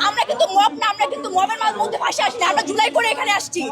আমরা কিন্তু মব না, আমরা কিন্তু মবের মধ্যে ভাসে আসি না, আমরা জুলাই করে এখানে আসছি।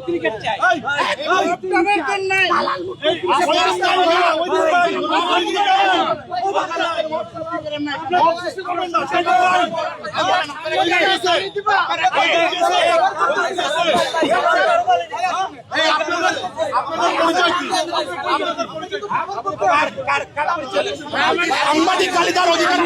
ক্রিকেট চাই সাংবাদিক কালিদার অধিকার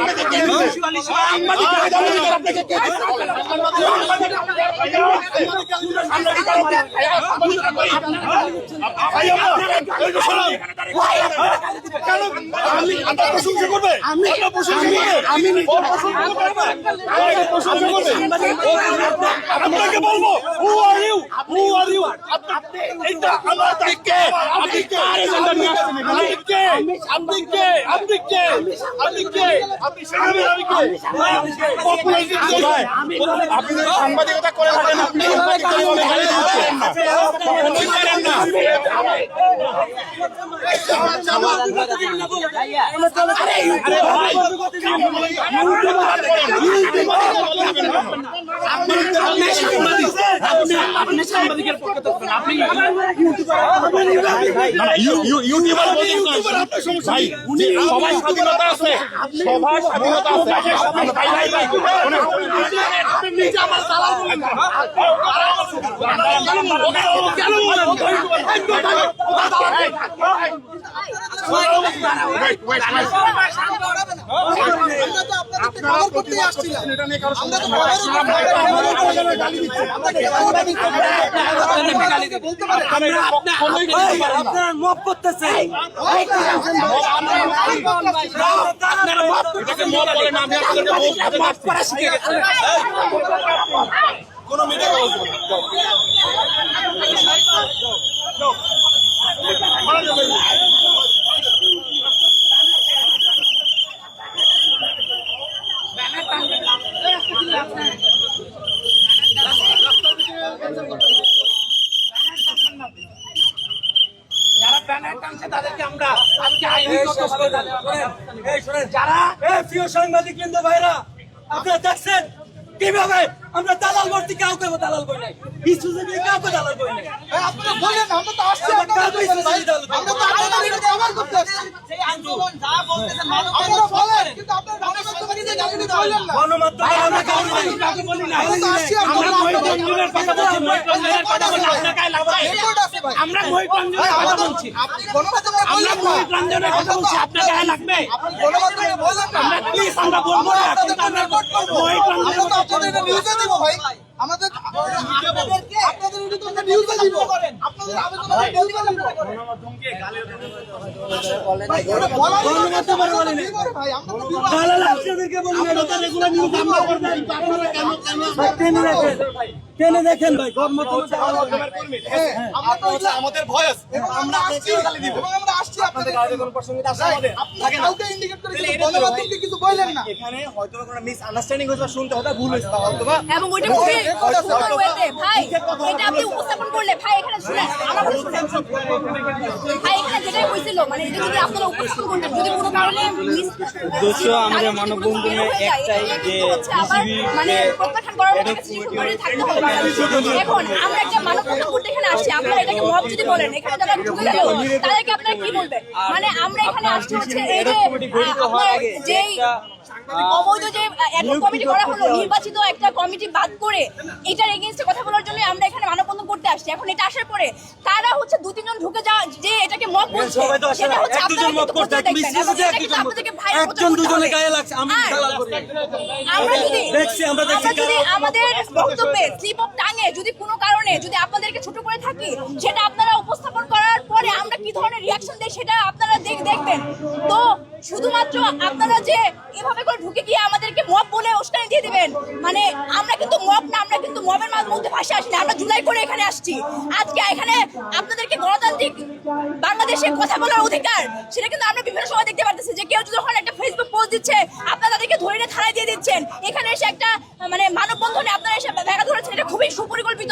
প্রশংসা করবে, আপনাকে বলবো আপনি সাংবাদিকতা করে থাকেন, আপনি সাংবাদিকের পক্ষে থাকবেন, আপনি সবাই স্বাধীনতা আছে, সবার স্বাধীনতা আছে। আপনারা মব করতেছে, কোনো মিডিয়া যারা ব্যানার টানছে তাদেরকে আমরা আজকে যারা প্রিয় সাংবাদিক বৃন্দ ভাইরা, আপনারা দেখছেন কিভাবে আমরা দালাল ভর্তি কাউকে দালাল করি নাই, ইস্যুজে কাউকে দালাল করি নাই। আপনারা বলেন, আমরা তো আসছি, আমরা তো আপনাদের বিরুদ্ধে আবার করতে আসছি। সেই আন্দোলন যা বলতেছে মানব আপনারা বলেন, কিন্তু আপনারা গণমাধ্যমে নিজে গালি বললেন না। গণমাধ্যমে আমরা কাউকে বলি না, আমরা তো আসছি, আমরা মহিগঞ্জের কথা বলছি, মহিগঞ্জের কথা বলছি, আপনার গায়ে লাগাই। রেকর্ড আছে ভাই। আমরা মহিগঞ্জের কথা বলছি, আপনি গণমাধ্যমে আমরা বললেন না। মহিগঞ্জের কথা বলছি, আপনার গায়ে লাগবে। আপনি গণমাধ্যমে বললেন না। আমরা প্লিজ আমরা বলবো না, কিন্তু আমরা মহিগঞ্জের আমরা তো আপনাদের এটা নিউজে দিব ভাই। আমাদের আপনাদের এটা তো আমরা নিউজে দিব। আপনাদের আবেদন আমরা নিউজে দিব। ভাই এটা বলার গণমাধ্যমে বলি না। ভাই আমরা তো দিব। দালাল আপনাদেরকে বলি না, এটা রেগুলার নিউজ আমরা করব। আপনারা কেন দেখেন ভাই গণমাধ্যমে আমরা তো আমাদের ভয়েস আমরা আসছি, এবং আমরা আসছি আপনাদের আপনি কাউকে ইন্ডিকেট করে গণমাধ্যমকে কিছু বললেন না। এখানে হয়তো কোনো মিস আন্ডারস্ট্যান্ডিং হয়েছে, শুনতে হয়তো ভুল হয়েছে, হয়তো বা এবং ওইটা খুবই সুন্দর ওয়েতে ভাই, এটা আপনি উপস্থাপন করলে ভাই এখানে শুনেন, আমার কথা শুনেন ভাই, এখানে যেটাই হয়েছিল মানে এটা যদি আপনারা উপস্থাপন করতেন, যদি কোনো কারণে আমরা মানববন্ধনে একটাই যে মানে প্রত্যাখ্যান করার মতো একটা সিচুয়েশন করে থাকতে হবে। এখন আমরা একটা মানববন্ধন করতে এখানে আসছি, আপনারা এটাকে মব যদি বলেন, এখানে যারা ঢুকে গেল তাদেরকে আপনারা কি বলবেন? বলবেন। মানে আমরা এখানে আসছি হচ্ছে এই যে আপনার যেই অবৈধ যে একটা কমিটি করা হলো, নির্বাচিত একটা কমিটি বাদ করে এটার এগেইনস্টে কথা বলার জন্য আমরা এখানে মানববন্ধন করতে আসছি। এখন এটা আসার পরে তারা হচ্ছে 2-3 জন ঢুকে যাওয়া যে এটাকে মব বলছে, সেটা হচ্ছে আপনারা কিন্তু করতে দেখবেন এবং এটা কিন্তু আপনাদেরকে ভাইরাল করতে একজন দুজনে হবে। গায়ে লাগছে, আমি আর দালাল করি। আমরা যদি আমরা দেখছি যদি আমাদের বক্তব্যে স্লিপ অফ টাঙে যদি কোনো কারণে যদি আপনাদেরকে ছোট করে থাকি, সেটা আপনারা উপস্থাপন করার পরে আমরা কি ধরনের রিয়াকশন দেই সেটা আপনারা দেখবেন। তো শুধুমাত্র আপনারা যে এভাবে করে ঢুকে গিয়ে আমাদেরকে মব বলে উস্কানি দিয়ে দিবেন, মানে আমরা কিন্তু মব না, আমরা কিন্তু মবের মধ্যে ভাষা আসি না, আমরা জুলাই করে এখানে আসছি। আজকে এখানে আপনাদেরকে গণতান্ত্রিক বাংলাদেশে কথা বলার অধিকার, সেটা কিন্তু আমরা বিভিন্ন সময় দেখতে পাচ্ছি যে কেউ যখন একটা ফেসবুক পোস্ট দিচ্ছে আপনারা তাদেরকে ধরে নিয়ে থানায় দিয়ে দিচ্ছেন। এখানে এসে একটা মানে মানববন্ধনে আপনারা এসে ব্যাঘাত ধরেছেন, এটা খুবই সুপরিকল্পিত।